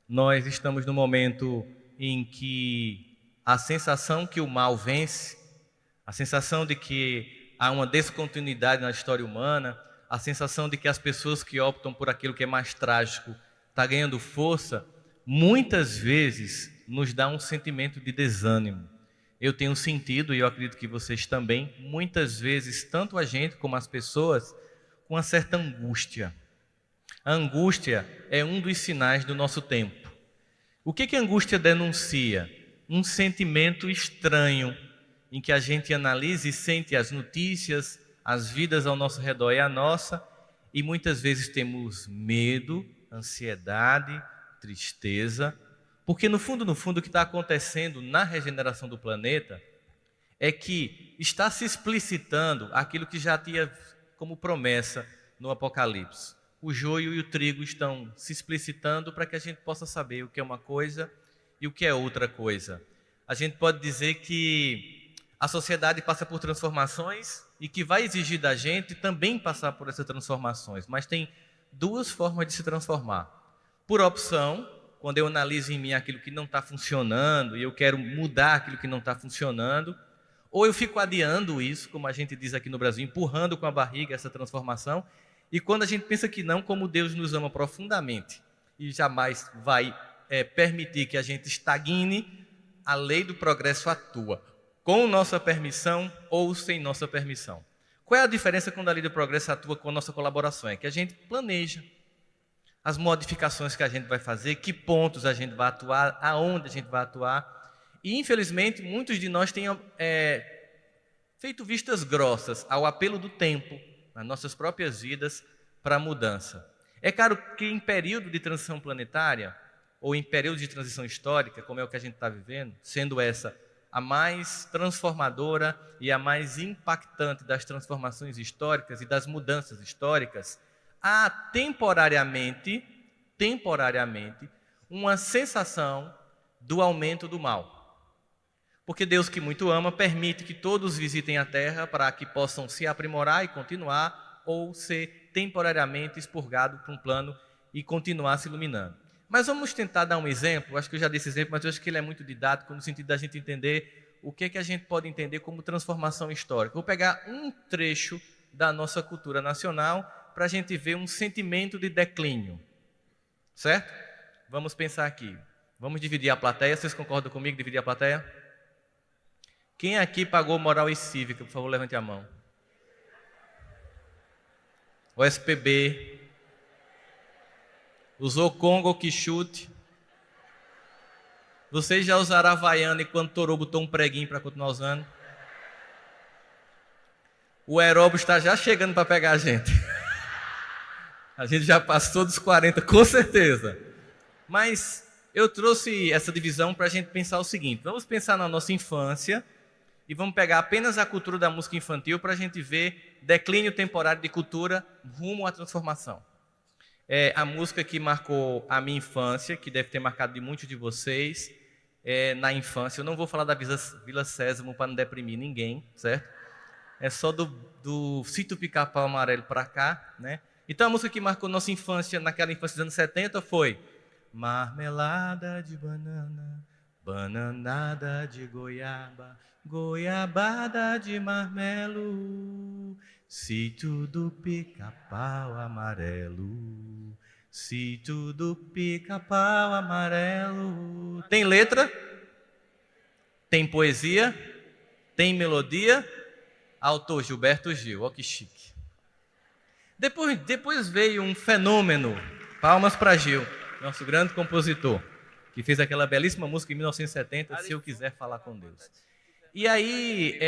Nós estamos num momento em que a sensação que o mal vence, a sensação de que há uma descontinuidade na história humana, a sensação de que as pessoas que optam por aquilo que é mais trágico está ganhando força, muitas vezes nos dá um sentimento de desânimo. Eu tenho sentido, e eu acredito que vocês também, muitas vezes, tanto a gente como as pessoas, com uma certa angústia. A angústia é um dos sinais do nosso tempo. O que a angústia denuncia? Um sentimento estranho, em que a gente analisa e sente as notícias, as vidas ao nosso redor e a nossa, e muitas vezes temos medo, ansiedade, tristeza, porque no fundo, o que está acontecendo na regeneração do planeta é que está se explicitando aquilo que já tinha como promessa no Apocalipse. O joio e o trigo estão se explicitando para que a gente possa saber o que é uma coisa e o que é outra coisa. A gente pode dizer que a sociedade passa por transformações e que vai exigir da gente também passar por essas transformações, mas tem duas formas de se transformar. Por opção, quando eu analiso em mim aquilo que não está funcionando e eu quero mudar aquilo que não está funcionando, ou eu fico adiando isso, como a gente diz aqui no Brasil, empurrando com a barriga essa transformação, e quando a gente pensa que não, como Deus nos ama profundamente e jamais vai permitir que a gente estagne, a lei do progresso atua, com nossa permissão ou sem nossa permissão. Qual é a diferença quando a lei do progresso atua com nossa colaboração? É que a gente planeja as modificações que a gente vai fazer, que pontos a gente vai atuar, aonde a gente vai atuar. E, infelizmente, muitos de nós têm feito vistas grossas ao apelo do tempo, nas nossas próprias vidas, para a mudança. É claro que em período de transição planetária, ou em período de transição histórica, como é o que a gente está vivendo, sendo essa a mais transformadora e a mais impactante das transformações históricas e das mudanças históricas, há temporariamente, uma sensação do aumento do mal. Porque Deus, que muito ama, permite que todos visitem a terra para que possam se aprimorar e continuar, ou ser temporariamente expurgado para um plano e continuar se iluminando. Mas vamos tentar dar um exemplo. Acho que eu já dei esse exemplo, mas eu acho que ele é muito didático no sentido da gente entender o que a gente pode entender como transformação histórica. Vou pegar um trecho da nossa cultura nacional para a gente ver um sentimento de declínio. Certo? Vamos pensar aqui. Vamos dividir a plateia. Vocês concordam comigo, dividir a plateia? Quem aqui pagou moral e cívica? Por favor, levante a mão. O SPB. Usou Congo Quixote. Vocês já usaram a Havaiana enquanto Torô botou um preguinho para continuar usando? O aeróbio está já chegando para pegar a gente. A gente já passou dos 40, com certeza. Mas eu trouxe essa divisão para a gente pensar o seguinte. Vamos pensar na nossa infância e vamos pegar apenas a cultura da música infantil para a gente ver declínio temporário de cultura rumo à transformação. A música que marcou a minha infância, que deve ter marcado de muitos de vocês, na infância. Eu não vou falar da Vila Sésamo para não deprimir ninguém, certo? É só do Sítio Pica-Pau Amarelo para cá, né? Então a música que marcou nossa infância, naquela infância dos anos 70, foi Marmelada de banana, bananada de goiaba, goiabada de marmelo, sítio do Pica-Pau Amarelo, sítio do Pica-Pau Amarelo. Tem letra? Tem poesia? Tem melodia? Autor Gilberto Gil, ó que chique. Depois veio um fenômeno, palmas para Gil, nosso grande compositor, que fez aquela belíssima música em 1970, Se Eu Quiser Falar com Deus. E aí,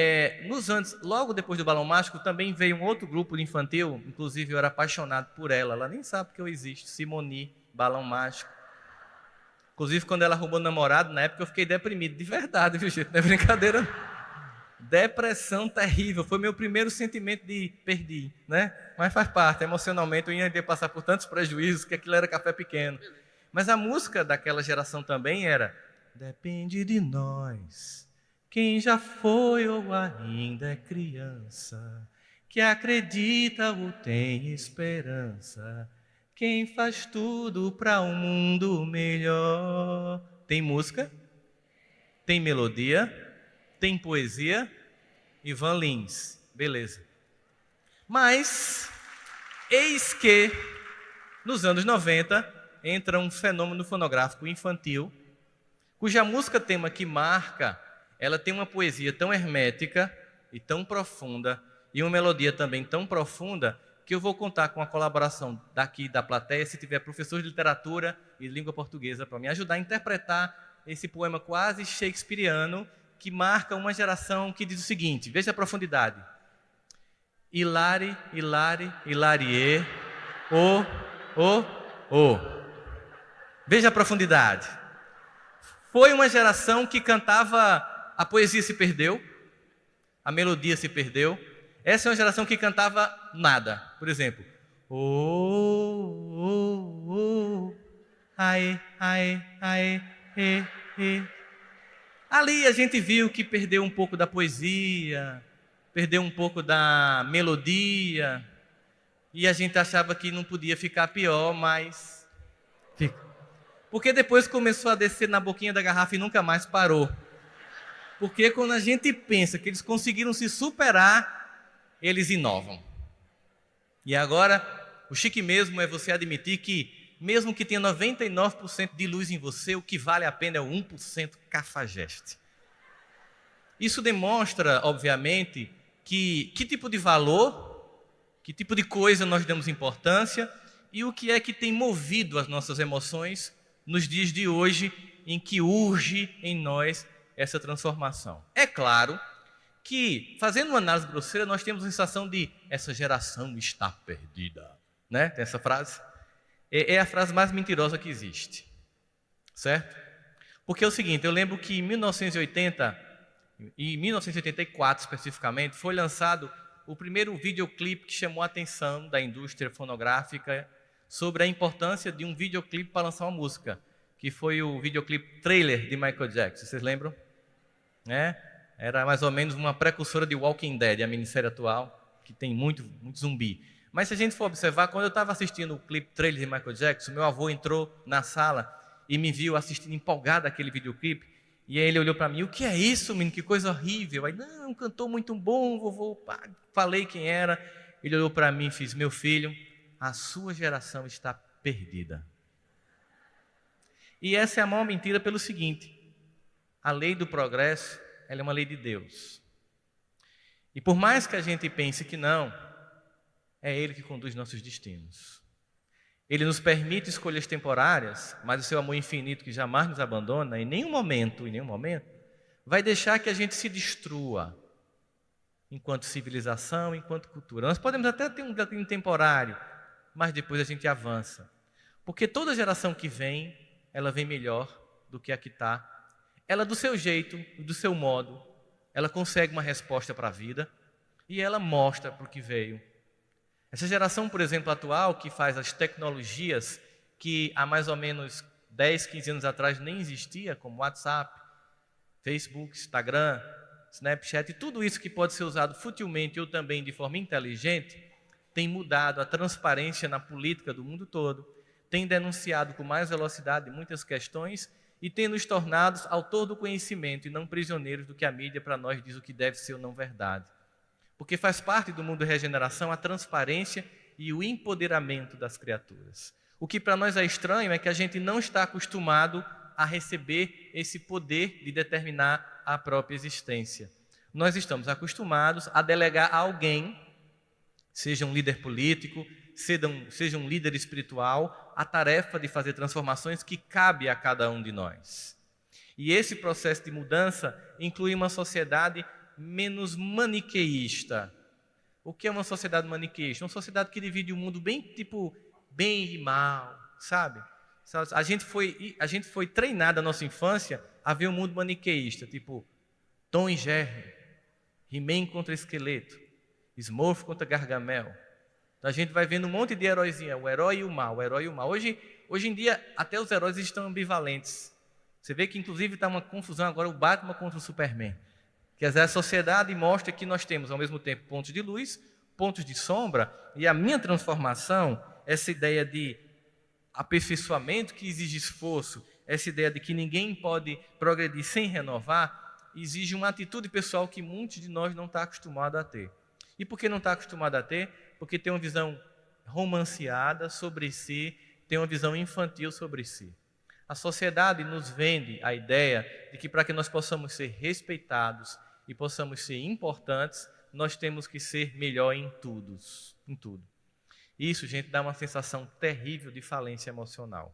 logo depois do Balão Mágico, também veio um outro grupo infantil, inclusive eu era apaixonado por ela nem sabe que eu existo, Simone, Balão Mágico. Inclusive, quando ela arrumou namorado, na época eu fiquei deprimido, de verdade, viu, gente? Não é brincadeira. Depressão terrível, foi meu primeiro sentimento de perdi, né? Mas faz parte, emocionalmente eu ia passar por tantos prejuízos que aquilo era café pequeno. Mas a música daquela geração também era Depende de nós, quem já foi ou ainda é criança, que acredita ou tem esperança, quem faz tudo para um mundo melhor. Tem música, tem melodia, tem poesia. Ivan Lins, beleza. Mas, eis que, nos anos 90, entra um fenômeno fonográfico infantil, cuja música tema que marca, ela tem uma poesia tão hermética e tão profunda, e uma melodia também tão profunda, que eu vou contar com a colaboração daqui da plateia, se tiver professor de literatura e língua portuguesa, para me ajudar a interpretar esse poema quase shakespeariano, que marca uma geração que diz o seguinte, veja a profundidade. Hilari, hilari, hilarie, o. Veja a profundidade. Foi uma geração que cantava, a poesia se perdeu, a melodia se perdeu. Essa é uma geração que cantava nada. Por exemplo, aê, aê, aê, e, e. Ali a gente viu que perdeu um pouco da poesia, perdeu um pouco da melodia, e a gente achava que não podia ficar pior, mas fica. Porque depois começou a descer na boquinha da garrafa e nunca mais parou. Porque quando a gente pensa que eles conseguiram se superar, eles inovam. E agora, o chique mesmo é você admitir que, mesmo que tenha 99% de luz em você, o que vale a pena é o 1% cafajeste. Isso demonstra, obviamente, que tipo de valor, que tipo de coisa nós damos importância e o que é que tem movido as nossas emoções nos dias de hoje, em que urge em nós essa transformação. É claro que, fazendo uma análise grosseira, nós temos a sensação de essa geração está perdida. Né? Tem essa frase? É a frase mais mentirosa que existe. Certo? Porque é o seguinte, eu lembro que em 1980, e 1984 especificamente, foi lançado o primeiro videoclipe que chamou a atenção da indústria fonográfica sobre a importância de um videoclipe para lançar uma música, que foi o videoclipe Thriller de Michael Jackson. Vocês lembram? Era mais ou menos uma precursora de Walking Dead, a minissérie atual, que tem muito zumbi. Mas se a gente for observar, quando eu estava assistindo o clipe Thriller de Michael Jackson, meu avô entrou na sala e me viu assistindo empolgado aquele videoclipe, e aí ele olhou para mim, o que é isso, menino? Que coisa horrível. Aí, não, um cantor muito bom, vovô. Pá, falei quem era. Ele olhou para mim e fez, meu filho, a sua geração está perdida. E essa é a maior mentira pelo seguinte, a lei do progresso, ela é uma lei de Deus. E por mais que a gente pense que não, é Ele que conduz nossos destinos. Ele nos permite escolhas temporárias, mas o seu amor infinito que jamais nos abandona, em nenhum momento, vai deixar que a gente se destrua enquanto civilização, enquanto cultura. Nós podemos até ter um declínio temporário, mas depois a gente avança. Porque toda geração que vem, ela vem melhor do que a que está. Ela, do seu jeito, do seu modo, ela consegue uma resposta para a vida e ela mostra para o que veio. Essa geração, por exemplo, atual, que faz as tecnologias que há mais ou menos 10, 15 anos atrás nem existia, como WhatsApp, Facebook, Instagram, Snapchat, e tudo isso que pode ser usado futilmente ou também de forma inteligente, tem mudado a transparência na política do mundo todo, tem denunciado com mais velocidade muitas questões e tem nos tornado autor do conhecimento e não prisioneiros do que a mídia para nós diz o que deve ser ou não verdade. Porque faz parte do mundo da regeneração a transparência e o empoderamento das criaturas. O que para nós é estranho é que a gente não está acostumado a receber esse poder de determinar a própria existência. Nós estamos acostumados a delegar a alguém, seja um líder político, seja um líder espiritual, a tarefa de fazer transformações que cabe a cada um de nós. E esse processo de mudança inclui uma sociedade menos maniqueísta. O que é uma sociedade maniqueísta? Uma sociedade que divide o mundo bem bem e mal, sabe? A gente foi treinado na nossa infância a ver o mundo maniqueísta, tipo Tom e Jerry, He-Man contra Esqueleto, Smurf contra Gargamel. Então a gente vai vendo um monte de heróizinho, o herói e o mal, o herói e o mal. Hoje em dia, até os heróis estão ambivalentes. Você vê que inclusive está uma confusão agora, o Batman contra o Superman. Quer dizer, a sociedade mostra que nós temos ao mesmo tempo pontos de luz, pontos de sombra, e a minha transformação, essa ideia de aperfeiçoamento que exige esforço, essa ideia de que ninguém pode progredir sem renovar, exige uma atitude pessoal que muitos de nós não estão acostumados a ter. E por que não está acostumado a ter? Porque tem uma visão romanceada sobre si, tem uma visão infantil sobre si. A sociedade nos vende a ideia de que para que nós possamos ser respeitados e possamos ser importantes, nós temos que ser melhor em tudo. Em tudo. Isso, gente, dá uma sensação terrível de falência emocional.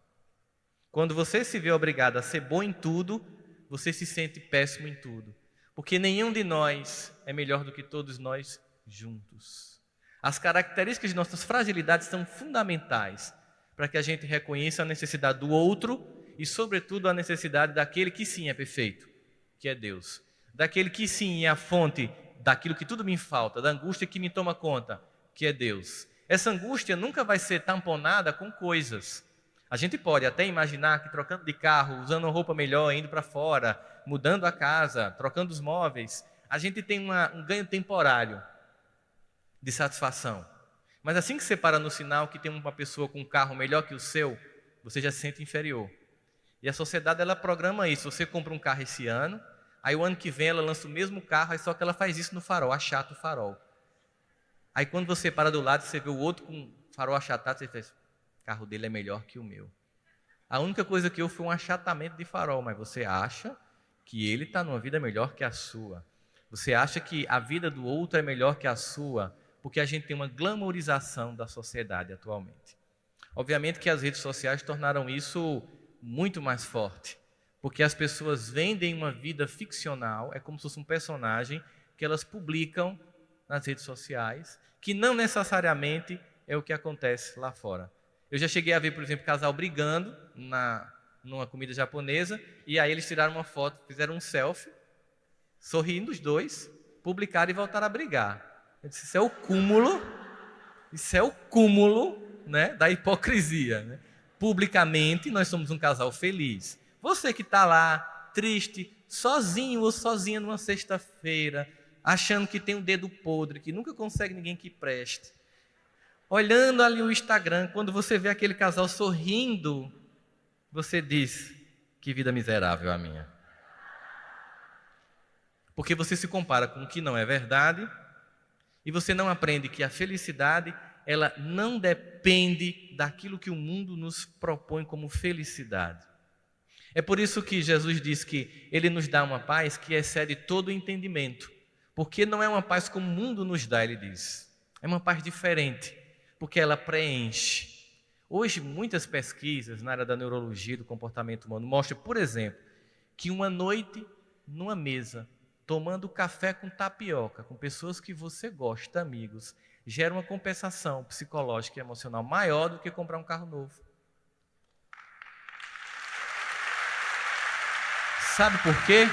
Quando você se vê obrigado a ser bom em tudo, você se sente péssimo em tudo. Porque nenhum de nós é melhor do que todos nós juntos. As características de nossas fragilidades são fundamentais para que a gente reconheça a necessidade do outro e, sobretudo, a necessidade daquele que sim é perfeito, que é Deus. Daquele que sim é a fonte daquilo que tudo me falta, da angústia que me toma conta, que é Deus. Essa angústia nunca vai ser tamponada com coisas. A gente pode até imaginar que trocando de carro, usando uma roupa melhor, indo para fora, mudando a casa, trocando os móveis, a gente tem um ganho temporário de satisfação. Mas assim que você para no sinal que tem uma pessoa com um carro melhor que o seu, você já se sente inferior. E a sociedade, ela programa isso. Você compra um carro esse ano, aí o ano que vem ela lança o mesmo carro, aí só que ela faz isso no farol, achata o farol. Aí quando você para do lado, você vê o outro com farol achatado, você faz, o carro dele é melhor que o meu. A única coisa que houve foi um achatamento de farol, mas você acha que ele está numa vida melhor que a sua. Você acha que a vida do outro é melhor que a sua, porque a gente tem uma glamourização da sociedade atualmente. Obviamente que as redes sociais tornaram isso muito mais forte, porque as pessoas vendem uma vida ficcional, é como se fosse um personagem que elas publicam nas redes sociais, que não necessariamente é o que acontece lá fora. Eu já cheguei a ver, por exemplo, casal brigando numa comida japonesa, e aí eles tiraram uma foto, fizeram um selfie, sorrindo os dois, publicaram e voltaram a brigar. Eu disse, isso é o cúmulo, né, da hipocrisia. Né? Publicamente, nós somos um casal feliz. Você que está lá, triste, sozinho ou sozinha numa sexta-feira, achando que tem um dedo podre, que nunca consegue ninguém que preste. Olhando ali o Instagram, quando você vê aquele casal sorrindo, você diz, que vida miserável a minha. Porque você se compara com o que não é verdade, e você não aprende que a felicidade, ela não depende daquilo que o mundo nos propõe como felicidade. É por isso que Jesus diz que Ele nos dá uma paz que excede todo o entendimento. Porque não é uma paz como o mundo nos dá, Ele diz. É uma paz diferente, porque ela preenche. Hoje, muitas pesquisas na área da neurologia, do comportamento humano, mostram, por exemplo, que uma noite numa mesa, tomando café com tapioca, com pessoas que você gosta, amigos, gera uma compensação psicológica e emocional maior do que comprar um carro novo. Sabe por quê?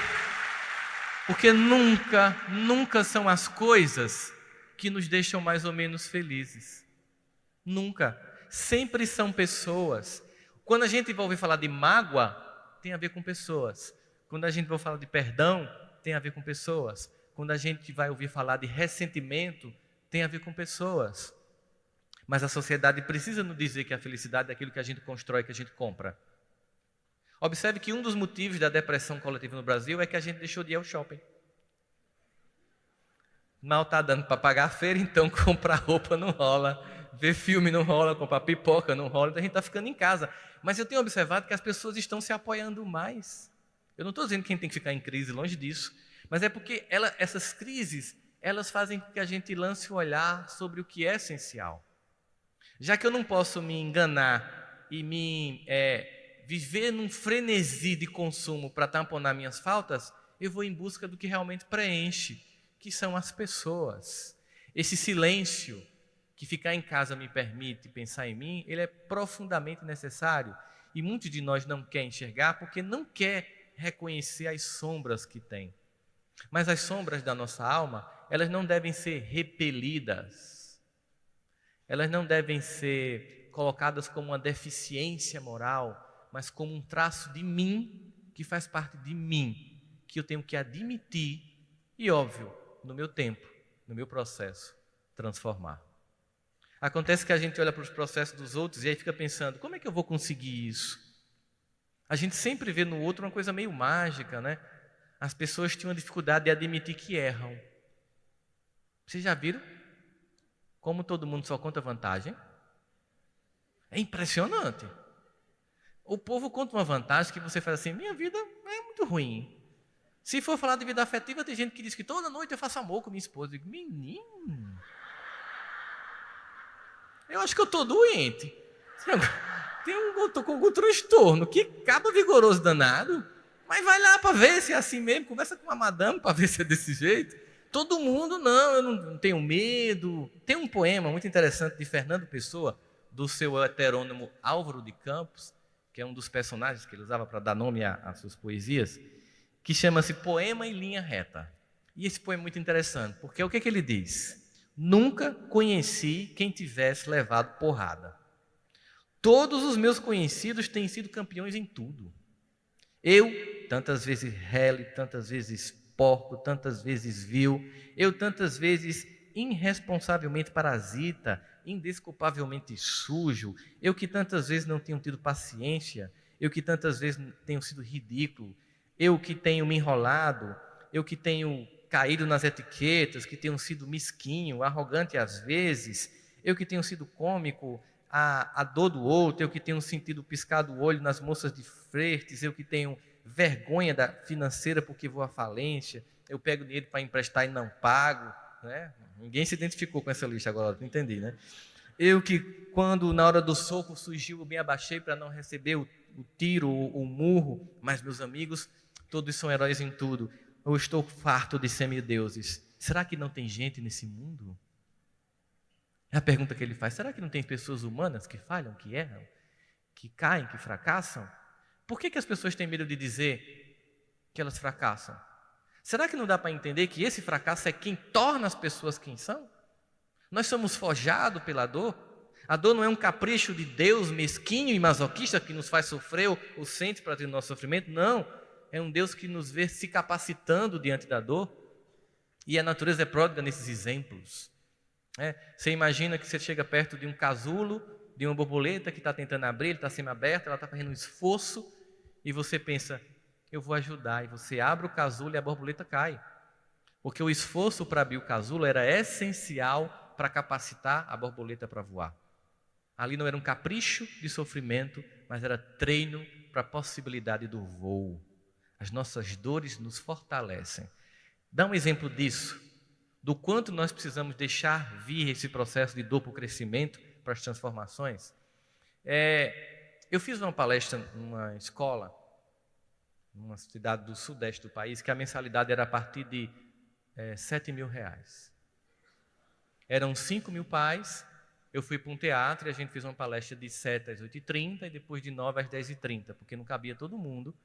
Porque nunca são as coisas que nos deixam mais ou menos felizes. Nunca. Sempre são pessoas. Quando a gente vai ouvir falar de mágoa, tem a ver com pessoas. Quando a gente vai falar de perdão, tem a ver com pessoas. Quando a gente vai ouvir falar de ressentimento, tem a ver com pessoas. Mas a sociedade precisa nos dizer que a felicidade é aquilo que a gente constrói, que a gente compra. Observe que um dos motivos da depressão coletiva no Brasil é que a gente deixou de ir ao shopping. Mal está dando para pagar a feira, então comprar roupa não rola, ver filme não rola, comprar pipoca não rola, então a gente está ficando em casa. Mas eu tenho observado que as pessoas estão se apoiando mais. Eu não estou dizendo que a gente tem que ficar em crise, longe disso, mas é porque essas crises, elas fazem com que a gente lance o olhar sobre o que é essencial. Já que eu não posso me enganar e viver num frenesi de consumo para tamponar minhas faltas, eu vou em busca do que realmente preenche, que são as pessoas. Esse silêncio que ficar em casa me permite pensar em mim, ele é profundamente necessário. E muitos de nós não quer enxergar porque não quer reconhecer as sombras que tem. Mas as sombras da nossa alma, elas não devem ser repelidas. Elas não devem ser colocadas como uma deficiência moral, mas como um traço de mim, que faz parte de mim, que eu tenho que admitir e, óbvio, no meu tempo, no meu processo, transformar. Acontece que a gente olha para os processos dos outros e aí fica pensando, como é que eu vou conseguir isso? A gente sempre vê no outro uma coisa meio mágica, né? As pessoas tinham dificuldade de admitir que erram. Vocês já viram como todo mundo só conta vantagem? É impressionante. O povo conta uma vantagem que você faz assim, minha vida é muito ruim. Se for falar de vida afetiva, tem gente que diz que toda noite eu faço amor com minha esposa. Eu digo, menino, eu acho que eu estou doente. Eu estou com algum transtorno. Que cabo vigoroso danado. Mas vai lá para ver se é assim mesmo. Conversa com a madame para ver se é desse jeito. Todo mundo, não, eu não tenho medo. Tem um poema muito interessante de Fernando Pessoa, do seu heterônimo Álvaro de Campos, que é um dos personagens que ele usava para dar nome às suas poesias, que chama-se Poema em Linha Reta. E esse poema é muito interessante, porque o que ele diz? Nunca conheci quem tivesse levado porrada. Todos os meus conhecidos têm sido campeões em tudo. Eu, tantas vezes rele, tantas vezes porco, tantas vezes vil, eu tantas vezes irresponsavelmente parasita, indesculpavelmente sujo, eu que tantas vezes não tenho tido paciência, eu que tantas vezes tenho sido ridículo, eu que tenho me enrolado, eu que tenho caído nas etiquetas, que tenho sido mesquinho, arrogante às vezes, eu que tenho sido cômico, a dor do outro, eu que tenho sentido piscar do olho nas moças de flertes, eu que tenho vergonha financeira porque vou à falência, eu pego dinheiro para emprestar e não pago, né? Ninguém se identificou com essa lista agora, não entendi, né? Eu que, quando na hora do soco surgiu, eu me abaixei para não receber o tiro, o murro, mas meus amigos, todos são heróis em tudo. Eu estou farto de semideuses. Será que não tem gente nesse mundo? É a pergunta que ele faz. Será que não tem pessoas humanas que falham, que erram, que caem, que fracassam? Por que as pessoas têm medo de dizer que elas fracassam? Será que não dá para entender que esse fracasso é quem torna as pessoas quem são? Nós somos forjados pela dor. A dor não é um capricho de Deus mesquinho e masoquista que nos faz sofrer ou sente para ter o nosso sofrimento. Não, é um Deus que nos vê se capacitando diante da dor. E a natureza é pródiga nesses exemplos. Você imagina que você chega perto de um casulo, de uma borboleta que está tentando abrir, ele está semi-aberto, ela está fazendo um esforço, e você pensa, eu vou ajudar, e você abre o casulo e a borboleta cai. Porque o esforço para abrir o casulo era essencial para capacitar a borboleta para voar. Ali não era um capricho de sofrimento, mas era treino para a possibilidade do voo. As nossas dores nos fortalecem. Dá um exemplo disso, do quanto nós precisamos deixar vir esse processo de dor para o crescimento, para as transformações. Eu fiz uma palestra numa escola, numa cidade do sudeste do país, que a mensalidade era a partir de R$7.000. Eram 5.000 pais. Eu fui para um teatro e a gente fez uma palestra de 7 às 8h30 e depois de 9 às 10h30, porque não cabia todo mundo.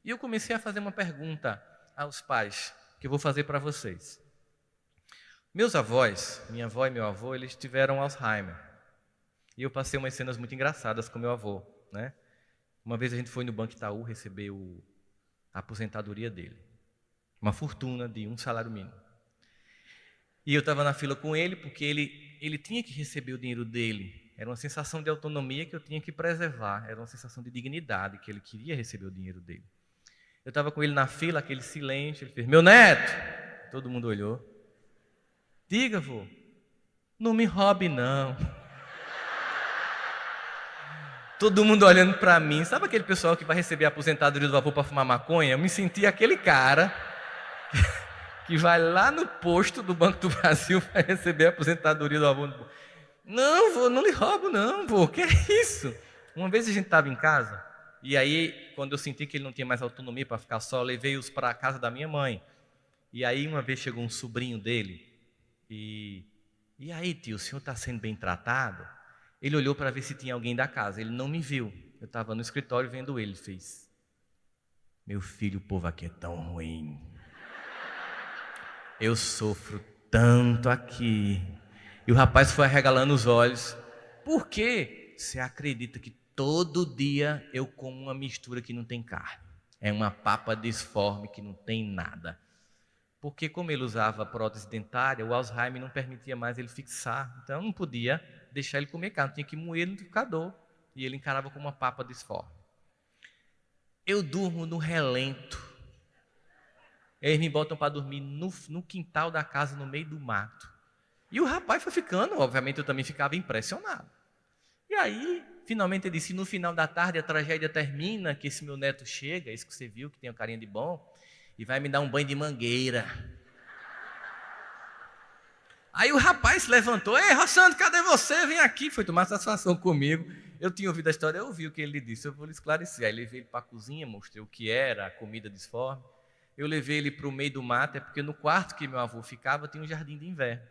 E eu comecei a fazer uma pergunta aos pais, que eu vou fazer para vocês. Meus avós, minha avó e meu avô, eles tiveram Alzheimer. E eu passei umas cenas muito engraçadas com meu avô, né? Uma vez a gente foi no Banco Itaú receber a aposentadoria dele. Uma fortuna de um salário mínimo. E eu estava na fila com ele, porque ele tinha que receber o dinheiro dele. Era uma sensação de autonomia que eu tinha que preservar. Era uma sensação de dignidade, que ele queria receber o dinheiro dele. Eu estava com ele na fila, aquele silêncio. Ele fez, meu neto! Todo mundo olhou. Diga, vô, não me roube, não. Todo mundo olhando para mim. Sabe aquele pessoal que vai receber a aposentadoria do avô para fumar maconha? Eu me senti aquele cara que vai lá no posto do Banco do Brasil para receber a aposentadoria do avô. Não, vô, não lhe roubo não, vô, que é isso? Uma vez a gente estava em casa, e aí, quando eu senti que ele não tinha mais autonomia para ficar só, eu levei-os para a casa da minha mãe. E aí, uma vez chegou um sobrinho dele, e aí, tio, o senhor está sendo bem tratado? Ele olhou para ver se tinha alguém da casa, ele não me viu. Eu estava no escritório vendo ele, fez, meu filho, o povo aqui é tão ruim. Eu sofro tanto aqui. E o rapaz foi arregalando os olhos. Por quê? Você acredita que todo dia eu como uma mistura que não tem carne? É uma papa disforme que não tem nada. Porque como ele usava prótese dentária, o Alzheimer não permitia mais ele fixar. Então não podia deixar ele comer carne, tinha que moer no liquidificador. E ele encarava como uma papa disforme. Eu durmo no relento. Eles me botam para dormir no quintal da casa, no meio do mato. E o rapaz foi ficando, obviamente eu também ficava impressionado. E aí, finalmente ele disse, no final da tarde a tragédia termina, que esse meu neto chega, esse que você viu, que tem uma carinha de bom, e vai me dar um banho de mangueira. Aí o rapaz se levantou, ei, Rossandro, cadê você? Vem aqui, foi tomar satisfação comigo. Eu tinha ouvido a história, eu ouvi o que ele disse, eu vou lhe esclarecer. Aí levei ele para a cozinha, mostrei o que era a comida disforme. Eu levei ele para o meio do mato, é porque no quarto que meu avô ficava tinha um jardim de inverno.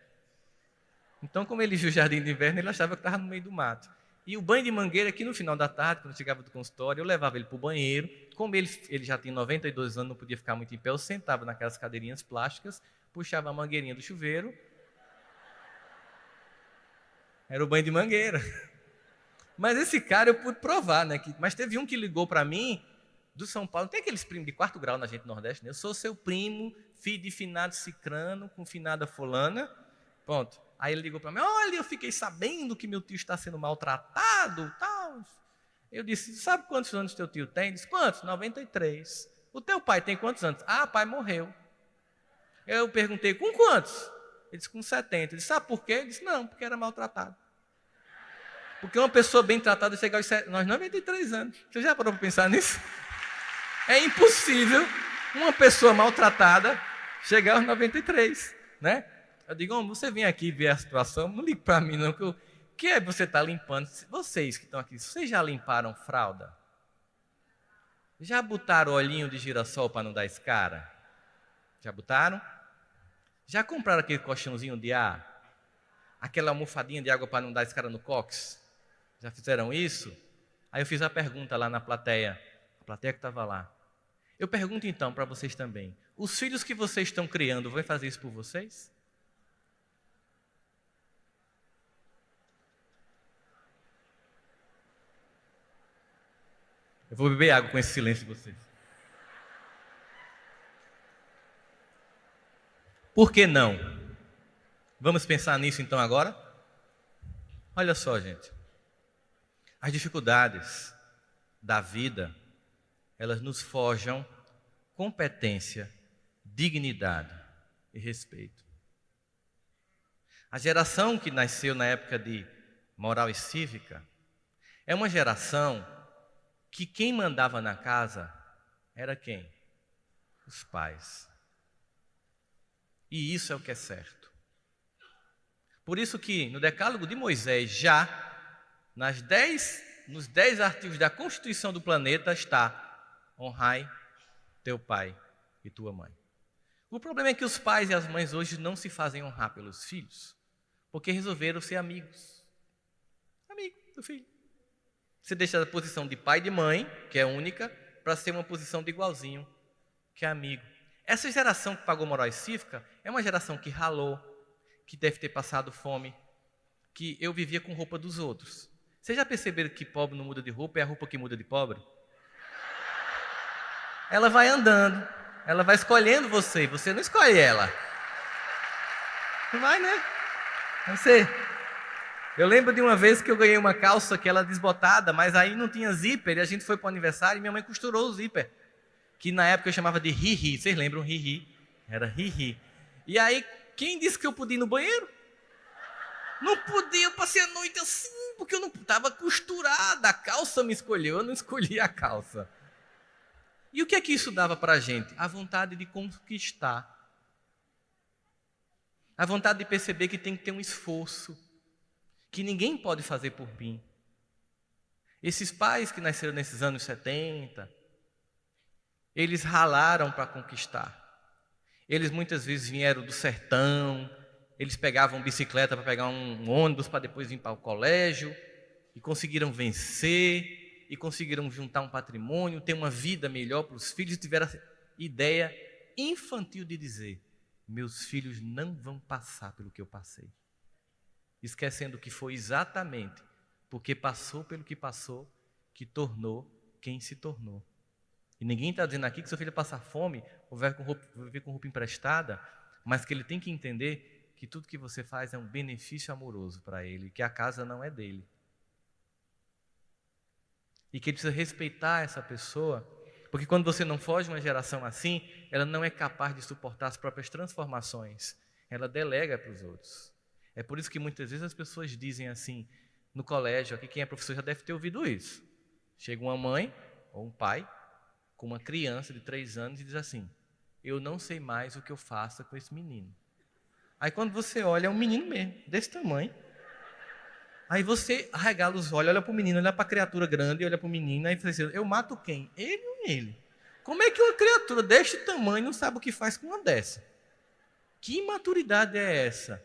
Então, como ele viu o jardim de inverno, ele achava que estava no meio do mato. E o banho de mangueira, aqui no final da tarde, quando eu chegava do consultório, eu levava ele para o banheiro. Como ele já tinha 92 anos, não podia ficar muito em pé, eu sentava naquelas cadeirinhas plásticas, puxava a mangueirinha do chuveiro. Era o banho de mangueira. Mas esse cara eu pude provar, né? Mas teve um que ligou para mim, do São Paulo, tem aqueles primos de 4º grau na gente do Nordeste, né? Eu sou seu primo, filho de finado cicrano, com finada fulana. Pronto. Aí ele ligou para mim, olha, eu fiquei sabendo que meu tio está sendo maltratado, tal. Eu disse, sabe quantos anos teu tio tem? Ele disse, quantos? 93. O teu pai tem quantos anos? Ah, pai morreu. Eu perguntei, com quantos? Ele disse, com 70. Ele disse, sabe por quê? Ele disse, não, porque era maltratado. Porque uma pessoa bem tratada chega aos 93 anos. Você já parou para pensar nisso? É impossível uma pessoa maltratada chegar aos 93, né? Eu digo, você vem aqui ver a situação, não ligue para mim não, que o que é você está limpando? Vocês que estão aqui, vocês já limparam fralda? Já botaram olhinho de girassol para não dar escara? Já botaram? Já compraram aquele colchãozinho de ar? Aquela almofadinha de água para não dar escara no cóccix? Já fizeram isso? Aí eu fiz a pergunta lá na plateia, a plateia que estava lá. Eu pergunto então para vocês também, os filhos que vocês estão criando vão fazer isso por vocês? Eu vou beber água com esse silêncio de vocês. Por que não? Vamos pensar nisso então agora? Olha só, gente. As dificuldades da vida, elas nos forjam competência, dignidade e respeito. A geração que nasceu na época de moral e cívica é uma geração que quem mandava na casa era quem? Os pais. E isso é o que é certo. Por isso que no Decálogo de Moisés, já nos 10 artigos da Constituição do planeta está: honrai teu pai e tua mãe. O problema é que os pais e as mães hoje não se fazem honrar pelos filhos, porque resolveram ser amigos. Amigo do filho. Você deixa a posição de pai e de mãe, que é única, para ser uma posição de igualzinho, que é amigo. Essa geração que pagou moral e cívica é uma geração que ralou, que deve ter passado fome, que eu vivia com roupa dos outros. Vocês já perceberam que pobre não muda de roupa, é a roupa que muda de pobre? Ela vai andando, ela vai escolhendo você não escolhe ela. Não vai, né? Você... Eu lembro de uma vez que eu ganhei uma calça que ela desbotada, mas aí não tinha zíper, e a gente foi para o aniversário e minha mãe costurou o zíper, que na época eu chamava de ri-ri. Vocês lembram ri-ri? Era ri-ri. E aí, quem disse que eu podia ir no banheiro? Não podia, eu passei a noite assim, porque eu não estava costurada, a calça me escolheu, eu não escolhi a calça. E o que é que isso dava para a gente? A vontade de conquistar. A vontade de perceber que tem que ter um esforço, que ninguém pode fazer por mim. Esses pais que nasceram nesses anos 70, eles ralaram para conquistar. Eles muitas vezes vieram do sertão, eles pegavam bicicleta para pegar um ônibus para depois vir para o colégio, e conseguiram vencer, e conseguiram juntar um patrimônio, ter uma vida melhor para os filhos, e tiveram a ideia infantil de dizer: meus filhos não vão passar pelo que eu passei. Esquecendo que foi exatamente porque passou pelo que passou que tornou quem se tornou. E ninguém está dizendo aqui que seu filho passar fome ou viver com roupa emprestada, mas que ele tem que entender que tudo que você faz é um benefício amoroso para ele, que a casa não é dele. E que ele precisa respeitar essa pessoa, porque quando você não foge de uma geração assim, ela não é capaz de suportar as próprias transformações. Ela delega para os outros. É por isso que muitas vezes as pessoas dizem assim, no colégio, aqui quem é professor já deve ter ouvido isso. Chega uma mãe ou um pai com uma criança de 3 anos e diz assim: eu não sei mais o que eu faço com esse menino. Aí quando você olha, é um menino mesmo, desse tamanho. Aí você arregala os olhos, olha para o menino, olha para a criatura grande, olha para o menino, aí fala assim: eu mato quem? Ele ou ele? Como é que uma criatura deste tamanho não sabe o que faz com uma dessa? Que imaturidade é essa?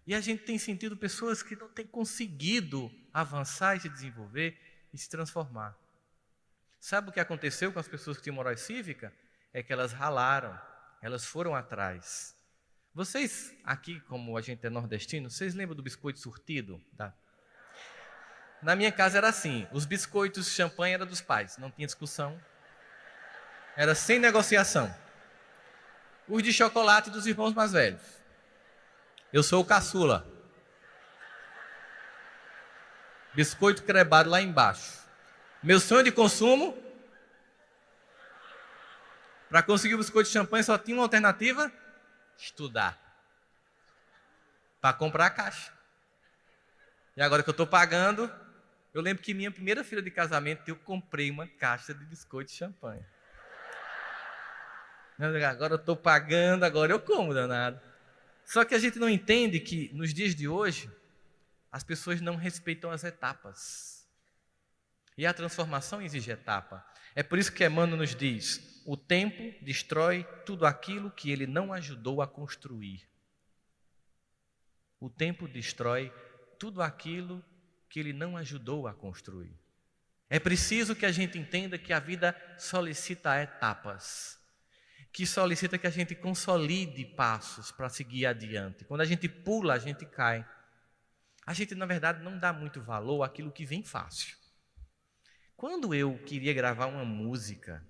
E a gente tem sentido pessoas que não têm conseguido avançar e se desenvolver e se transformar. Sabe o que aconteceu com as pessoas que tinham moral cívica? É que elas ralaram, elas foram atrás. Vocês, aqui, como a gente é nordestino, vocês lembram do biscoito surtido? Na minha casa era assim, os biscoitos de champanhe eram dos pais, não tinha discussão. Era sem negociação. Os de chocolate dos irmãos mais velhos. Eu sou o caçula. Biscoito crebado lá embaixo. Meu sonho de consumo, para conseguir o biscoito de champanhe só tinha uma alternativa: estudar. Para comprar a caixa. E agora que eu estou pagando, eu lembro que minha primeira filha de casamento eu comprei uma caixa de biscoito de champanhe. Agora eu estou pagando, agora eu como, danado. Só que a gente não entende que nos dias de hoje, as pessoas não respeitam as etapas. E a transformação exige etapa. É por isso que Emmanuel nos diz: o tempo destrói tudo aquilo que ele não ajudou a construir. O tempo destrói tudo aquilo que ele não ajudou a construir. É preciso que a gente entenda que a vida solicita etapas, que solicita que a gente consolide passos para seguir adiante. Quando a gente pula, a gente cai. A gente, na verdade, não dá muito valor àquilo que vem fácil. Quando eu queria gravar uma música,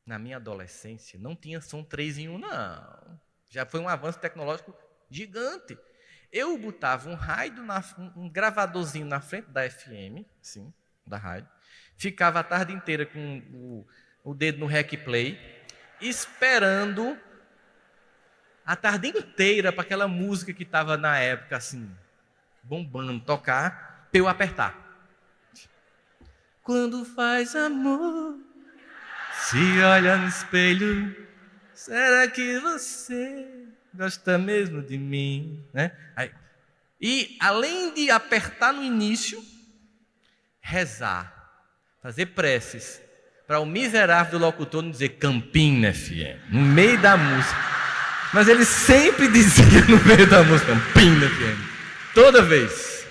na minha adolescência, não tinha som 3 em 1, não. Já foi um avanço tecnológico gigante. Eu botava um gravadorzinho na frente da FM, sim, da rádio, ficava a tarde inteira com o dedo no rec play, esperando a tarde inteira para aquela música que estava na época assim, bombando, tocar, para eu apertar. Quando faz amor, se olha no espelho, será que você gosta mesmo de mim? Né? E além de apertar no início, rezar, fazer preces, para o miserável do locutor não dizer Campina FM, no meio da música. Mas ele sempre dizia no meio da música, Campina FM, toda vez.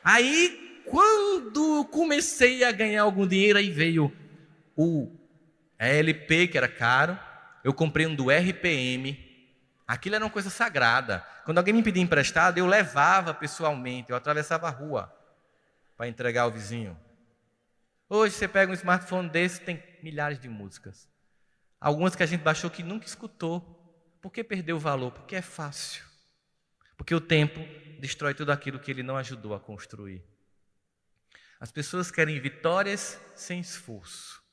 Aí, quando eu comecei a ganhar algum dinheiro, aí veio o LP, que era caro, eu comprei um do RPM, aquilo era uma coisa sagrada. Quando alguém me pedia emprestado, eu levava pessoalmente, eu atravessava a rua para entregar ao vizinho. Hoje você pega um smartphone desse, tem milhares de músicas. Algumas que a gente baixou que nunca escutou. Por que perdeu o valor? Porque é fácil. Porque o tempo destrói tudo aquilo que ele não ajudou a construir. As pessoas querem vitórias sem esforço.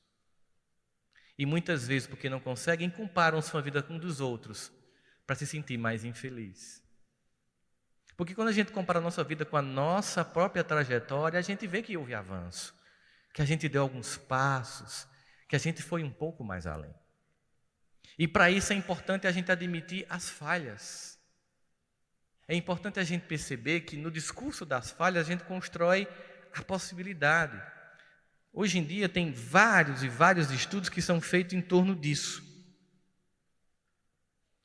E muitas vezes, porque não conseguem, comparam sua vida com a dos outros para se sentir mais infeliz. Porque quando a gente compara a nossa vida com a nossa própria trajetória, a gente vê que houve avanço, que a gente deu alguns passos, que a gente foi um pouco mais além. E para isso é importante a gente admitir as falhas. É importante a gente perceber que no discurso das falhas a gente constrói a possibilidade. Hoje em dia tem vários e vários estudos que são feitos em torno disso.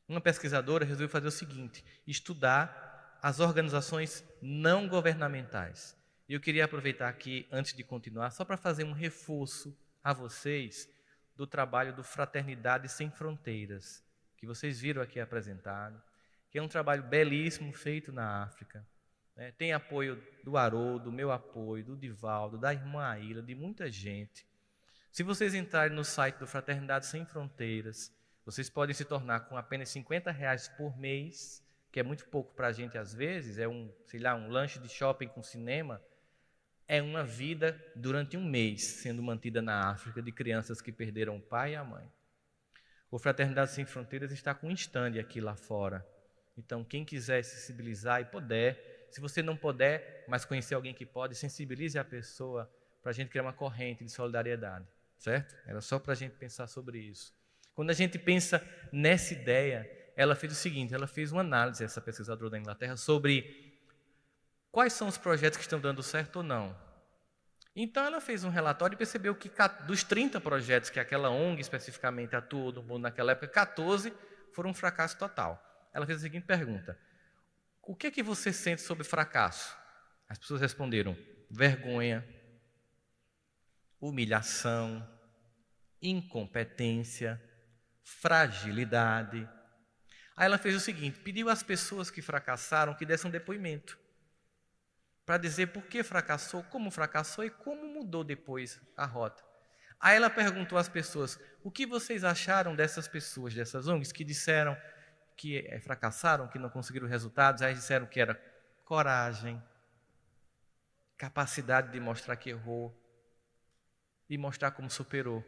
Uma pesquisadora resolveu fazer o seguinte: estudar as organizações não governamentais. E eu queria aproveitar aqui, antes de continuar, só para fazer um reforço a vocês do trabalho do Fraternidade Sem Fronteiras, que vocês viram aqui apresentado, que é um trabalho belíssimo feito na África. Tem apoio do Haroldo, do meu apoio, do Divaldo, da irmã Aila, de muita gente. Se vocês entrarem no site do Fraternidade Sem Fronteiras, Vocês podem se tornar com apenas R$ 50 por mês, que é muito pouco para a gente às vezes, é um lanche de shopping com cinema, é uma vida durante um mês sendo mantida na África de crianças que perderam o pai e a mãe. O Fraternidade Sem Fronteiras está com um stand aqui lá fora. Então, quem quiser sensibilizar e puder, se você não puder, mas conhecer alguém que pode, sensibilize a pessoa para a gente criar uma corrente de solidariedade, certo? Era só para a gente pensar sobre isso. Quando a gente pensa nessa ideia, ela fez o seguinte, ela fez uma análise, essa pesquisadora da Inglaterra, sobre quais são os projetos que estão dando certo ou não. Então ela fez um relatório e percebeu que dos 30 projetos que aquela ONG especificamente atuou no mundo naquela época, 14 foram um fracasso total. Ela fez a seguinte pergunta: o que é que você sente sobre fracasso? As pessoas responderam: vergonha, humilhação, incompetência, fragilidade. Aí ela fez o seguinte, pediu às pessoas que fracassaram que dessem um depoimento para dizer por que fracassou, como fracassou e como mudou depois a rota. Aí ela perguntou às pessoas, o que vocês acharam dessas pessoas, dessas ONGs, que disseram que fracassaram, que não conseguiram resultados, aí disseram que era coragem, capacidade de mostrar que errou e mostrar como superou.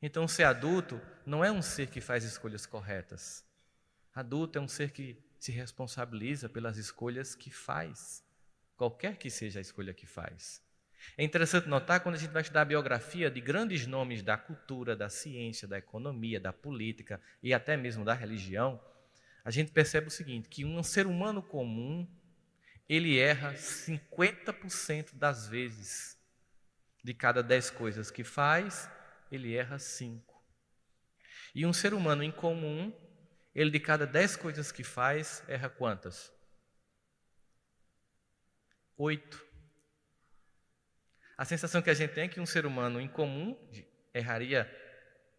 Então, ser adulto não é um ser que faz escolhas corretas. Adulto é um ser que se responsabiliza pelas escolhas que faz, qualquer que seja a escolha que faz. É interessante notar, quando a gente vai estudar a biografia de grandes nomes da cultura, da ciência, da economia, da política e até mesmo da religião, a gente percebe o seguinte, que um ser humano comum, ele erra 50% das vezes. De cada 10 coisas que faz, ele erra 5. E um ser humano incomum, ele de cada 10 coisas que faz, erra quantas? 8. A sensação que a gente tem é que um ser humano incomum erraria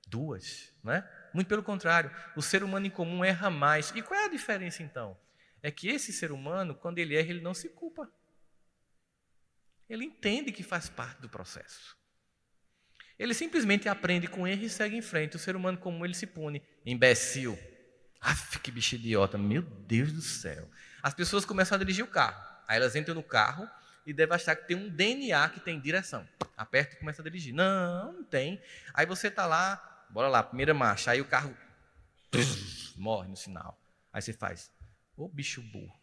2, né? Muito pelo contrário, o ser humano incomum erra mais. E qual é a diferença então? É que esse ser humano, quando ele erra, ele não se culpa. Ele entende que faz parte do processo. Ele simplesmente aprende com erro e segue em frente. O ser humano comum, ele se pune. Imbecil. Aff, que bicho idiota. Meu Deus do céu. As pessoas começam a dirigir o carro. Aí elas entram no carro e devem achar que tem um DNA que tem direção. Aperta e começa a dirigir. Não, não tem. Aí você está lá, bora lá, primeira marcha. Aí o carro morre no sinal. Aí você faz, ô bicho burro.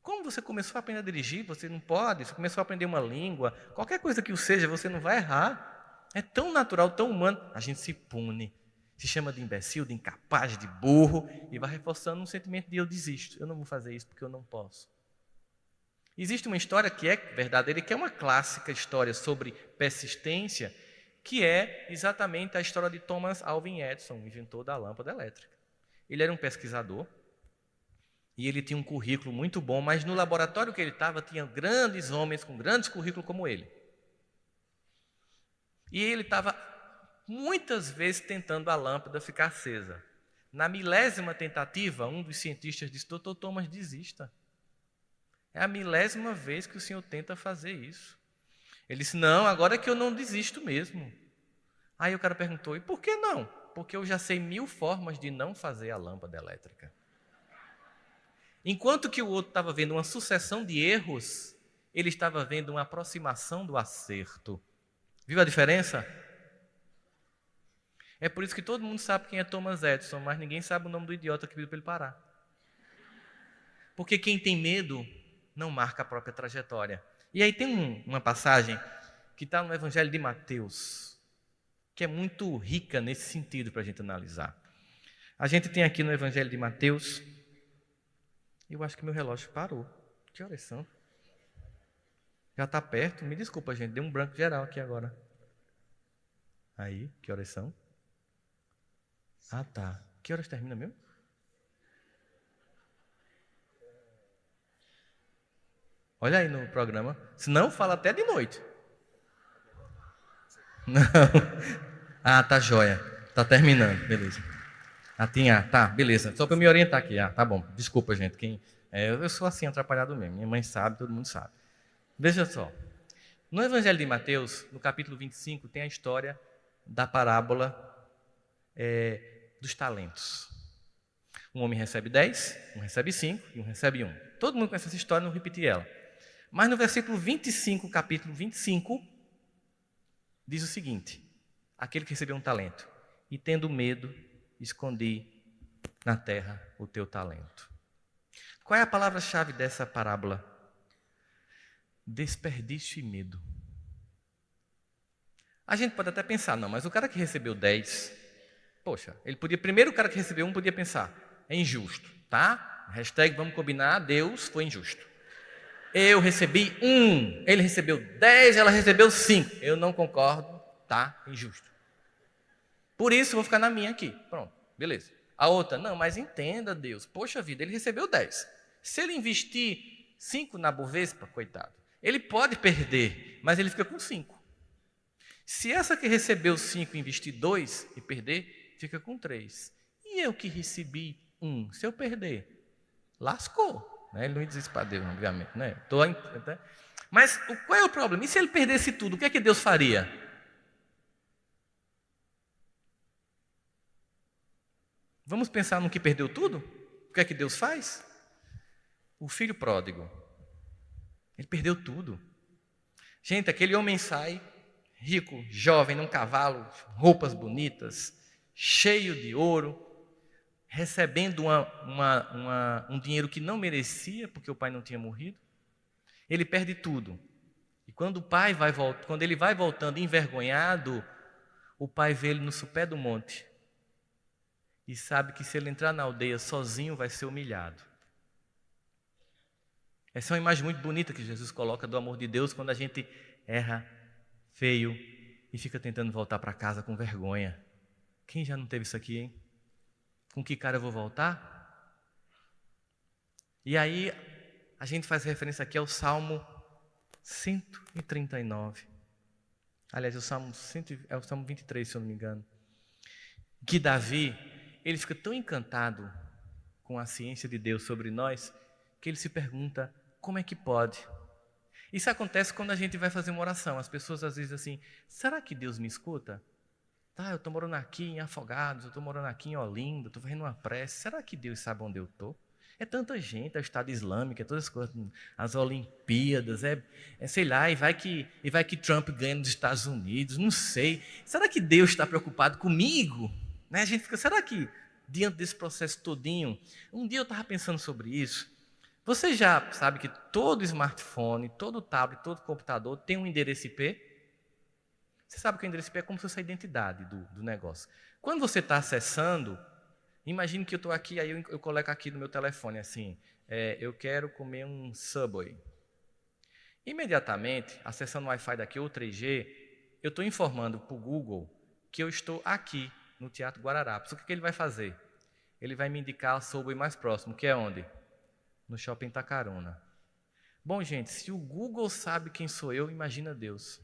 Como você começou a aprender a dirigir, você não pode, você começou a aprender uma língua, qualquer coisa que o seja, você não vai errar. É tão natural, tão humano. A gente se pune, se chama de imbecil, de incapaz, de burro, e vai reforçando um sentimento de eu desisto, eu não vou fazer isso porque eu não posso. Existe uma história que é verdadeira e que é uma clássica história sobre persistência, que é exatamente a história de Thomas Alva Edison, inventor da lâmpada elétrica. Ele era um pesquisador, e ele tinha um currículo muito bom, mas no laboratório que ele estava, tinha grandes homens com grandes currículos como ele. E ele estava muitas vezes tentando a lâmpada ficar acesa. Na 10ª tentativa, um dos cientistas disse, Dr. Thomas, desista. É a 10ª vez que o senhor tenta fazer isso. Ele disse, não, agora é que eu não desisto mesmo. Aí o cara perguntou, e por que não? Porque eu já sei 1000 formas de não fazer a lâmpada elétrica. Enquanto que o outro estava vendo uma sucessão de erros, ele estava vendo uma aproximação do acerto. Viu a diferença? É por isso que todo mundo sabe quem é Thomas Edison, mas ninguém sabe o nome do idiota que pediu para ele parar. Porque quem tem medo não marca a própria trajetória. E aí tem uma passagem que está no Evangelho de Mateus, que é muito rica nesse sentido para a gente analisar. A gente tem aqui no Evangelho de Mateus... Eu acho que meu relógio parou. Que horas são? Já está perto? Me desculpa, gente. Deu um branco geral aqui agora. Aí, que horas são? Ah, tá. Que horas termina mesmo? Olha aí no programa. Se não, fala até de noite. Não. Ah, tá jóia. Tá terminando. Beleza. Tá, beleza. Só para me orientar aqui. Tá bom. Desculpa, gente. Eu sou assim, atrapalhado mesmo. Minha mãe sabe, todo mundo sabe. Veja só. No Evangelho de Mateus, no capítulo 25, tem a história da parábola dos talentos. Um homem recebe 10, um recebe 5 e um recebe 1. Todo mundo conhece essa história, não repetir ela. Mas no versículo 25, capítulo 25, diz o seguinte: aquele que recebeu um talento, e tendo medo, escondi na terra o teu talento. Qual é a palavra-chave dessa parábola? Desperdício e medo. A gente pode até pensar, não, mas o cara que recebeu 10, poxa, ele podia, primeiro o cara que recebeu 1 podia pensar, é injusto, tá? Hashtag vamos combinar, Deus foi injusto. Eu recebi 1, ele recebeu 10, ela recebeu 5. Eu não concordo, tá? Injusto. Por isso, eu vou ficar na minha aqui. Pronto, beleza. A outra, não, mas entenda, Deus. Poxa vida, ele recebeu 10. Se ele investir 5 na Bovespa, coitado, ele pode perder, mas ele fica com 5. Se essa que recebeu 5 investir 2 e perder, fica com 3. E eu que recebi 1, se eu perder, lascou. Né? Ele não diz isso para Deus, obviamente. Né? Mas qual é o problema? E se ele perdesse tudo, o que é que Deus faria? Vamos pensar no que perdeu tudo? O que é que Deus faz? O filho pródigo. Ele perdeu tudo. Gente, aquele homem sai, rico, jovem, num cavalo, roupas bonitas, cheio de ouro, recebendo um dinheiro que não merecia, porque o pai não tinha morrido. Ele perde tudo. E quando ele vai voltando envergonhado, o pai vê ele no sopé do monte e sabe que se ele entrar na aldeia sozinho vai ser humilhado. Essa é uma imagem muito bonita que Jesus coloca do amor de Deus quando a gente erra feio e fica tentando voltar para casa com vergonha. Quem já não teve isso aqui, hein? Com que cara eu vou voltar? E aí a gente faz referência aqui ao Salmo 139. Aliás, é o Salmo 23, se eu não me engano. Que Davi, ele fica tão encantado com a ciência de Deus sobre nós, que ele se pergunta, como é que pode? Isso acontece quando a gente vai fazer uma oração. As pessoas às vezes assim, será que Deus me escuta? Tá, eu estou morando aqui em Afogados, eu estou morando aqui em Olinda, estou fazendo uma prece. Será que Deus sabe onde eu estou? É tanta gente, é o Estado Islâmico, é todas as coisas, as Olimpíadas, sei lá, e vai que Trump ganha nos Estados Unidos, não sei. Será que Deus está preocupado comigo? Né? A gente fica, será que diante desse processo todinho, um dia eu estava pensando sobre isso. Você já sabe que todo smartphone, todo tablet, todo computador tem um endereço IP? Você sabe que o endereço IP é como se fosse a identidade do negócio. Quando você está acessando, imagine que eu estou aqui, aí eu coloco aqui no meu telefone assim, eu quero comer um Subway. Imediatamente, acessando o Wi-Fi daqui ou 3G, eu estou informando para o Google que eu estou aqui no Teatro Guararapes. O que ele vai fazer? Ele vai me indicar o Subway mais próximo, que é onde? No Shopping Itacaruna. Bom, gente, se o Google sabe quem sou eu, imagina Deus.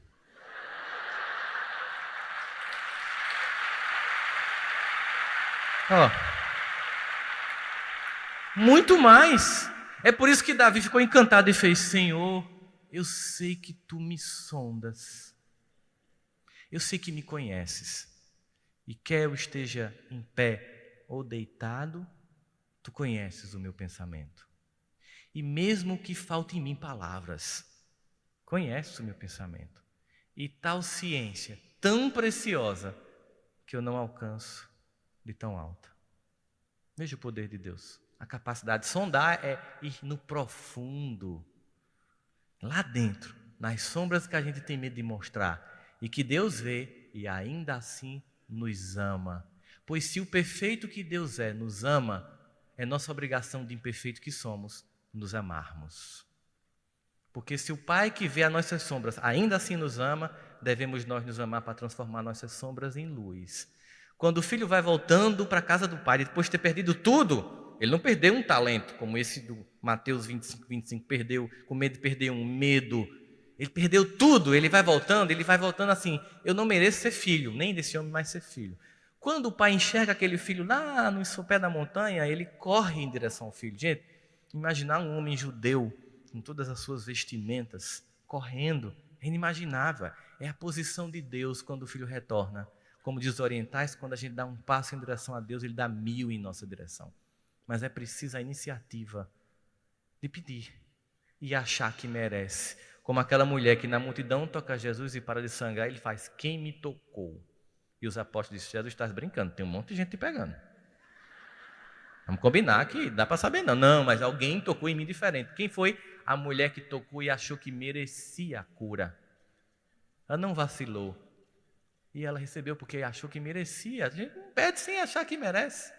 Muito mais. É por isso que Davi ficou encantado e fez, Senhor, eu sei que tu me sondas. Eu sei que me conheces. E quer eu esteja em pé ou deitado, tu conheces o meu pensamento. E mesmo que falte em mim palavras, conheces o meu pensamento. E tal ciência tão preciosa que eu não alcanço de tão alta. Veja o poder de Deus. A capacidade de sondar é ir no profundo, lá dentro, nas sombras que a gente tem medo de mostrar, e que Deus vê e ainda assim nos ama. Pois se o perfeito que Deus nos ama, é nossa obrigação de imperfeito que somos, nos amarmos. Porque se o Pai que vê as nossas sombras ainda assim nos ama, devemos nós nos amar para transformar nossas sombras em luz. Quando o filho vai voltando para a casa do pai, depois de ter perdido tudo, ele não perdeu um talento, como esse do Mateus 25, perdeu, com medo de perder um medo. Ele perdeu tudo, ele vai voltando assim, eu não mereço ser filho, nem desse homem mais ser filho. Quando o pai enxerga aquele filho lá no sopé da montanha, ele corre em direção ao filho. Gente, imaginar um homem judeu, com todas as suas vestimentas, correndo, é inimaginável. É a posição de Deus quando o filho retorna. Como diz os orientais, quando a gente dá um passo em direção a Deus, Ele dá 1000 em nossa direção. Mas é preciso a iniciativa de pedir e achar que merece. Como aquela mulher que na multidão toca a Jesus e para de sangrar, ele faz: quem me tocou? E os apóstolos disseram: Jesus, estás brincando, tem um monte de gente te pegando. Vamos combinar que dá para saber não. Não, mas alguém tocou em mim diferente. Quem foi? A mulher que tocou e achou que merecia a cura. Ela não vacilou. E ela recebeu porque achou que merecia. A gente não pede sem achar que merece.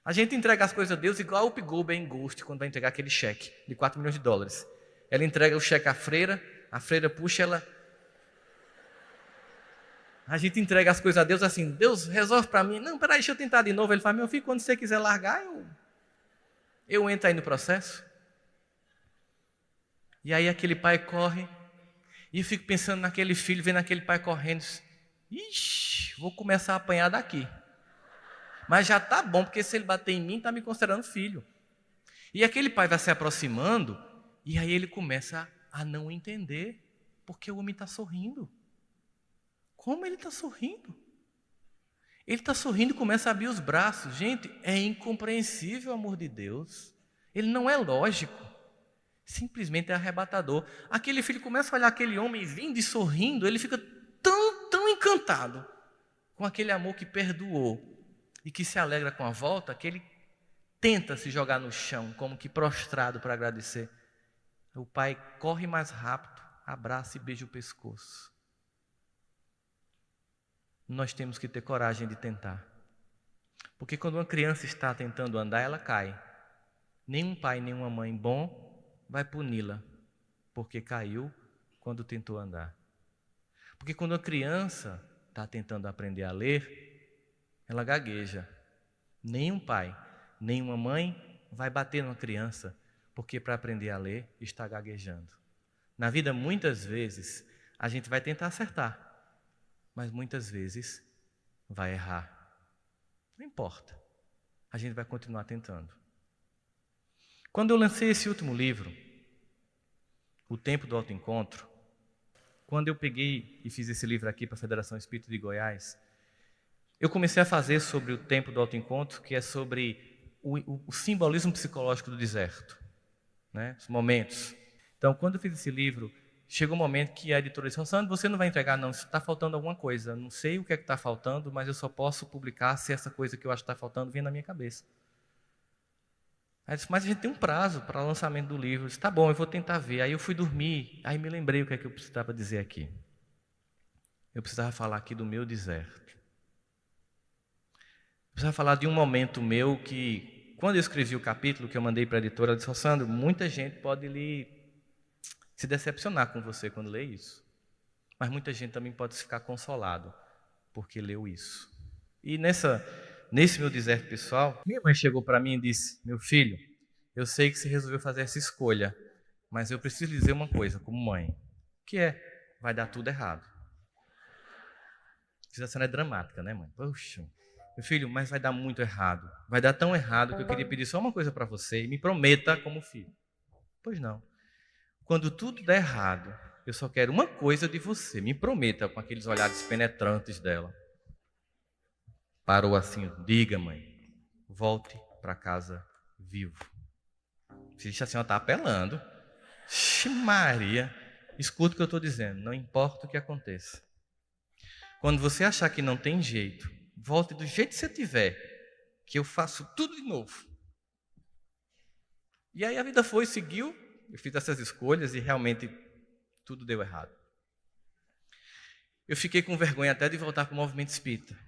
A gente entrega as coisas a Deus igual o Pigou Ben Ghost quando vai entregar aquele cheque de 4 milhões de dólares. Ela entrega o cheque à freira, a freira puxa ela. A gente entrega as coisas a Deus assim: Deus, resolve para mim. Não, peraí, deixa eu tentar de novo. Ele fala: meu filho, quando você quiser largar, eu entro aí no processo. E aí aquele pai corre, e eu fico pensando naquele filho, vendo aquele pai correndo. Ixi, vou começar a apanhar daqui. Mas já está bom, porque se ele bater em mim, está me considerando filho. E aquele pai vai se aproximando, e aí ele começa a não entender, porque o homem está sorrindo. Como ele está sorrindo? Ele está sorrindo e começa a abrir os braços. Gente, é incompreensível o amor de Deus. Ele não é lógico. Simplesmente é arrebatador. Aquele filho começa a olhar aquele homem vindo e sorrindo, ele fica tão encantado com aquele amor que perdoou e que se alegra com a volta, que ele tenta se jogar no chão, como que prostrado para agradecer. O pai corre mais rápido, abraça e beija o pescoço. Nós temos que ter coragem de tentar. Porque quando uma criança está tentando andar, ela cai. Nenhum pai, nenhuma mãe bom vai puni-la, porque caiu quando tentou andar. Porque quando uma criança está tentando aprender a ler, ela gagueja. Nenhum pai, nenhuma mãe vai bater numa criança, porque para aprender a ler está gaguejando. Na vida, muitas vezes, a gente vai tentar acertar, mas muitas vezes vai errar. Não importa, a gente vai continuar tentando. Quando eu lancei esse último livro, O Tempo do Autoencontro, quando eu peguei e fiz esse livro aqui para a Federação Espírita de Goiás, eu comecei a fazer sobre o tempo do autoencontro, que é sobre o simbolismo psicológico do deserto, né? Os momentos. Então, quando eu fiz esse livro, chegou um momento que a editora disse: Sandro, você não vai entregar não, está faltando alguma coisa. Não sei o que é que está faltando, mas eu só posso publicar se essa coisa que eu acho que está faltando vem na minha cabeça. Aí eu disse: mas a gente tem um prazo para o lançamento do livro. Eu disse: tá bom, eu vou tentar ver. Aí eu fui dormir, aí me lembrei o que é que eu precisava dizer aqui. Eu precisava falar aqui do meu deserto. Eu precisava falar de um momento meu que, quando eu escrevi o capítulo que eu mandei para a editora, ela disse: Sandro, muita gente pode se decepcionar com você quando lê isso. Mas muita gente também pode ficar consolado porque leu isso. E nesse meu deserto pessoal, minha mãe chegou para mim e disse: meu filho, eu sei que você resolveu fazer essa escolha, mas eu preciso lhe dizer uma coisa como mãe, que vai dar tudo errado. Essa cena é dramática, né, mãe? Poxa, meu filho, mas vai dar muito errado. Vai dar tão errado que eu queria pedir só uma coisa para você e me prometa como filho. Pois não. Quando tudo der errado, eu só quero uma coisa de você. Me prometa, com aqueles olhares penetrantes dela. Parou assim: diga, mãe, volte para casa vivo. Vixe, a senhora está apelando. Maria, escuta o que eu estou dizendo. Não importa o que aconteça. Quando você achar que não tem jeito, volte do jeito que você tiver, que eu faço tudo de novo. E aí a vida seguiu. Eu fiz essas escolhas e realmente tudo deu errado. Eu fiquei com vergonha até de voltar para o movimento espírita.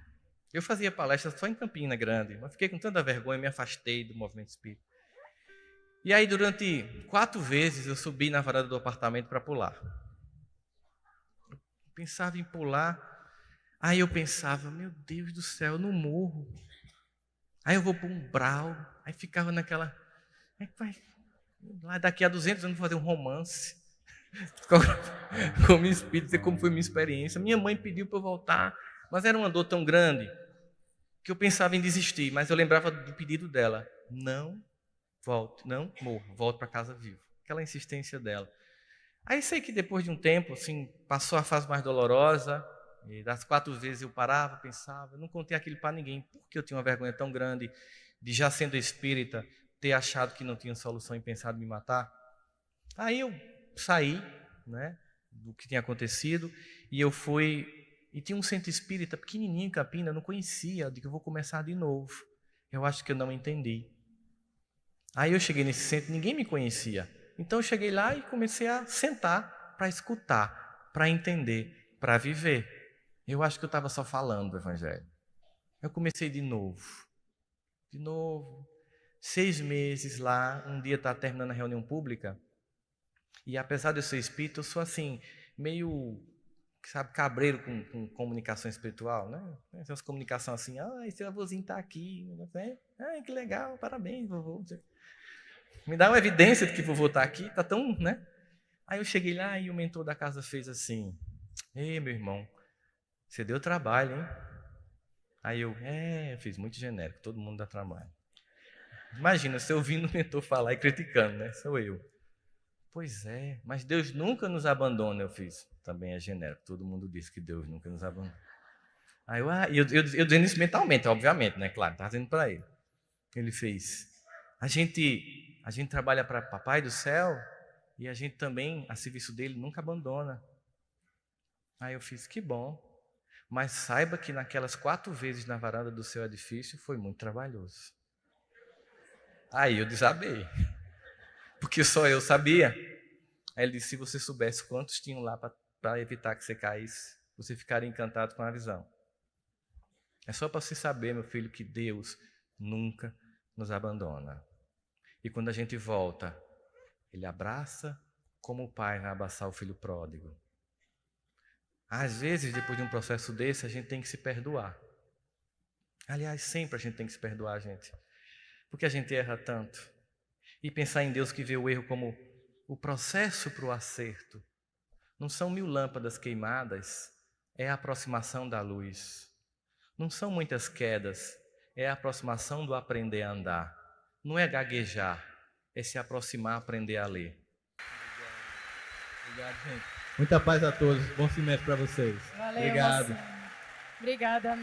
Eu fazia palestras só em Campina Grande, mas fiquei com tanta vergonha e me afastei do movimento espírita. E aí, durante 4 vezes, eu subi na varanda do apartamento para pular. Eu pensava em pular, aí eu pensava: meu Deus do céu, eu não morro. Aí eu vou para um umbral, aí ficava naquela... Lá daqui a 200 anos vou fazer um romance com o meu espírito, dizer como foi minha experiência. Minha mãe pediu para eu voltar, mas era uma dor tão grande que eu pensava em desistir, mas eu lembrava do pedido dela: não volte, não morra, volte para casa vivo. Aquela insistência dela. Aí sei que depois de um tempo, assim, passou a fase mais dolorosa, E das 4 vezes eu parava, pensava, eu não contei aquilo para ninguém, porque eu tinha uma vergonha tão grande de, já sendo espírita, ter achado que não tinha solução e pensado em me matar. Aí eu saí, né, do que tinha acontecido, e eu fui, e tinha um centro espírita pequenininho em Campina, eu não conhecia, eu digo, eu vou começar de novo. Eu acho que eu não entendi. Aí eu cheguei nesse centro, ninguém me conhecia. Então eu cheguei lá e comecei a sentar para escutar, para entender, para viver. Eu acho que eu estava só falando do Evangelho. Eu comecei de novo. 6 meses lá, um dia estava terminando a reunião pública, e apesar de eu ser espírita, eu sou assim, meio, sabe, cabreiro com comunicação espiritual, né? Tem umas comunicação assim, seu avôzinho está aqui, né? Que legal, parabéns, vovô. Me dá uma evidência de que vovô está aqui, está tão, né? Aí eu cheguei lá e o mentor da casa fez assim, ei, meu irmão, você deu trabalho, hein? Aí eu fiz muito genérico, todo mundo dá trabalho. Imagina, você ouvindo o mentor falar e criticando, né? Sou eu. Pois é, mas Deus nunca nos abandona, eu fiz. Também é genérico, todo mundo diz que Deus nunca nos abandona. Aí eu dizendo isso mentalmente, obviamente, né? Claro, estava dizendo para ele. Ele fez. A gente trabalha para Papai do Céu e a gente também, a serviço dele, nunca abandona. Aí eu fiz, que bom. Mas saiba que naquelas 4 vezes na varanda do seu edifício foi muito trabalhoso. Aí eu desabei, porque só eu sabia. Aí ele disse, se você soubesse quantos tinham lá para evitar que você caísse, você ficaria encantado com a visão. É só para você saber, meu filho, que Deus nunca nos abandona. E quando a gente volta, Ele abraça como o pai vai abraçar o filho pródigo. Às vezes, depois de um processo desse, a gente tem que se perdoar. Aliás, sempre a gente tem que se perdoar, gente. Porque a gente erra tanto. E pensar em Deus que vê o erro como o processo para o acerto. Não são 1000 lâmpadas queimadas, é a aproximação da luz. Não são muitas quedas, é a aproximação do aprender a andar. Não é gaguejar, é se aproximar, aprender a ler. Obrigado, gente. Muita paz a todos. Bom semestre para vocês. Valeu, Obrigado. mocinho. Obrigada, amigo.